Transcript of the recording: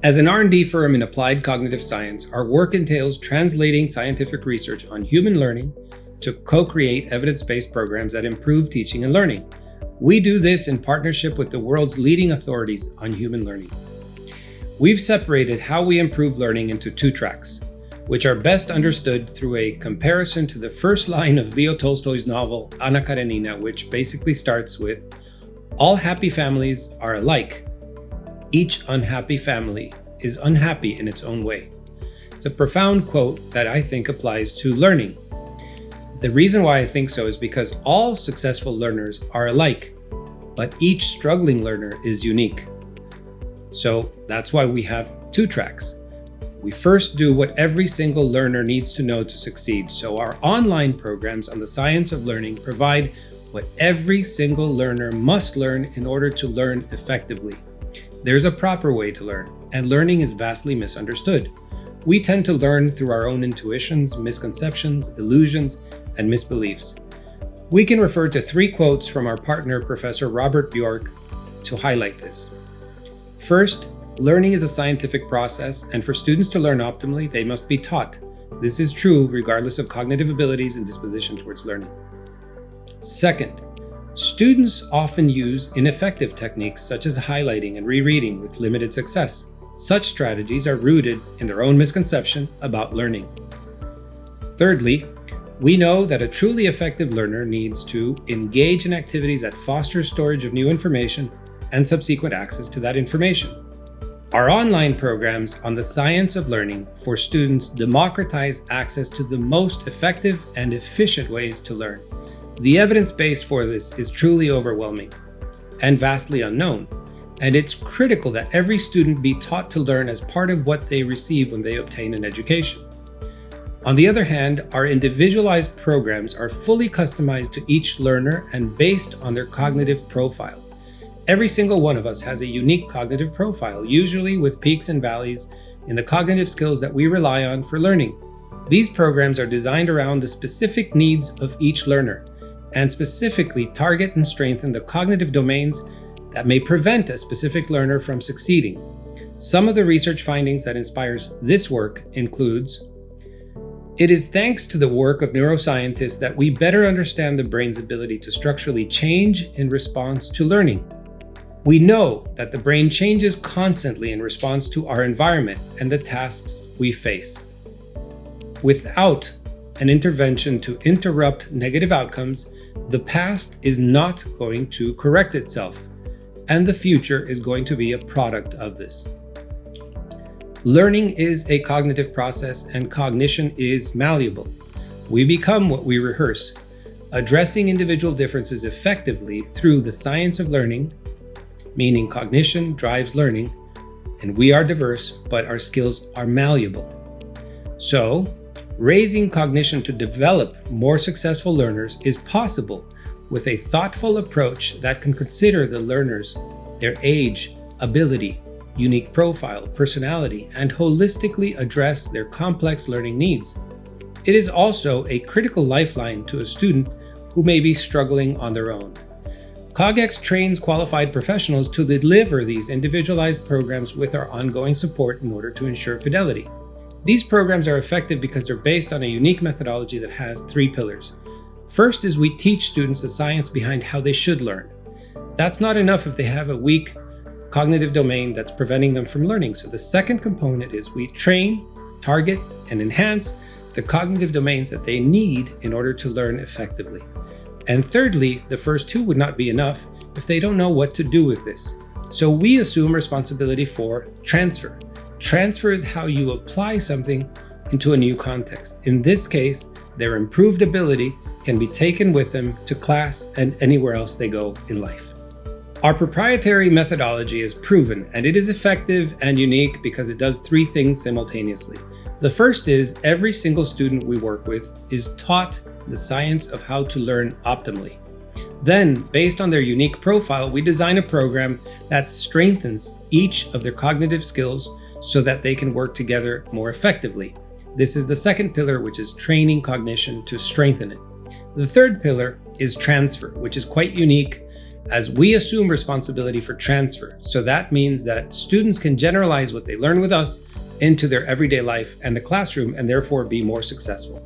As an R&D firm in applied cognitive science, our work entails translating scientific research on human learning to co-create evidence-based programs that improve teaching and learning. We do this in partnership with the world's leading authorities on human learning. We've separated how we improve learning into two tracks, which are best understood through a comparison to the first line of Leo Tolstoy's novel Anna Karenina, which basically starts with, "All happy families are alike. Each unhappy family is unhappy in its own way." It's a profound quote that I think applies to learning. The reason why I think so is because all successful learners are alike, but each struggling learner is unique. So that's why we have two tracks. We first do what every single learner needs to know to succeed. So our online programs on the science of learning provide what every single learner must learn in order to learn effectively. There's a proper way to learn, and learning is vastly misunderstood. We tend to learn through our own intuitions, misconceptions, illusions, and misbeliefs. We can refer to three quotes from our partner, Professor Robert Bjork, to highlight this. First, learning is a scientific process, and for students to learn optimally, they must be taught. This is true regardless of cognitive abilities and disposition towards learning. Second, students often use ineffective techniques such as highlighting and rereading with limited success. Such strategies are rooted in their own misconception about learning. Thirdly, we know that a truly effective learner needs to engage in activities that foster storage of new information and subsequent access to that information. Our online programs on the science of learning for students democratize access to the most effective and efficient ways to learn. The evidence base for this is truly overwhelming and vastly unknown, and it's critical that every student be taught to learn as part of what they receive when they obtain an education. On the other hand, our individualized programs are fully customized to each learner and based on their cognitive profile. Every single one of us has a unique cognitive profile, usually with peaks and valleys in the cognitive skills that we rely on for learning. These programs are designed around the specific needs of each learner and specifically target and strengthen the cognitive domains that may prevent a specific learner from succeeding. Some of the research findings that inspires this work includes: it is thanks to the work of neuroscientists that we better understand the brain's ability to structurally change in response to learning. We know that the brain changes constantly in response to our environment and the tasks we face. Without an intervention to interrupt negative outcomes, the past is not going to correct itself, and the future is going to be a product of this. Learning is a cognitive process, and cognition is malleable. We become what we rehearse. Addressing individual differences effectively through the science of learning, meaning cognition drives learning, and we are diverse, but our skills are malleable. So, raising cognition to develop more successful learners is possible with a thoughtful approach that can consider the learners, their age, ability, unique profile, personality, and holistically address their complex learning needs. It is also a critical lifeline to a student who may be struggling on their own. COGx trains qualified professionals to deliver these individualized programs with our ongoing support in order to ensure fidelity. These programs are effective because they're based on a unique methodology that has three pillars. First is we teach students the science behind how they should learn. That's not enough if they have a weak cognitive domain that's preventing them from learning. So the second component is we train, target, and enhance the cognitive domains that they need in order to learn effectively. And thirdly, the first two would not be enough if they don't know what to do with this. So we assume responsibility for transfer. Transfer is how you apply something into a new context. In this case, their improved ability can be taken with them to class and anywhere else they go in life. Our proprietary methodology is proven, and it is effective and unique because it does three things simultaneously. The first is every single student we work with is taught the science of how to learn optimally. Then, based on their unique profile, we design a program that strengthens each of their cognitive skills so that they can work together more effectively. This is the second pillar, which is training cognition to strengthen it. The third pillar is transfer, which is quite unique as we assume responsibility for transfer. So that means that students can generalize what they learn with us into their everyday life and the classroom, and therefore be more successful.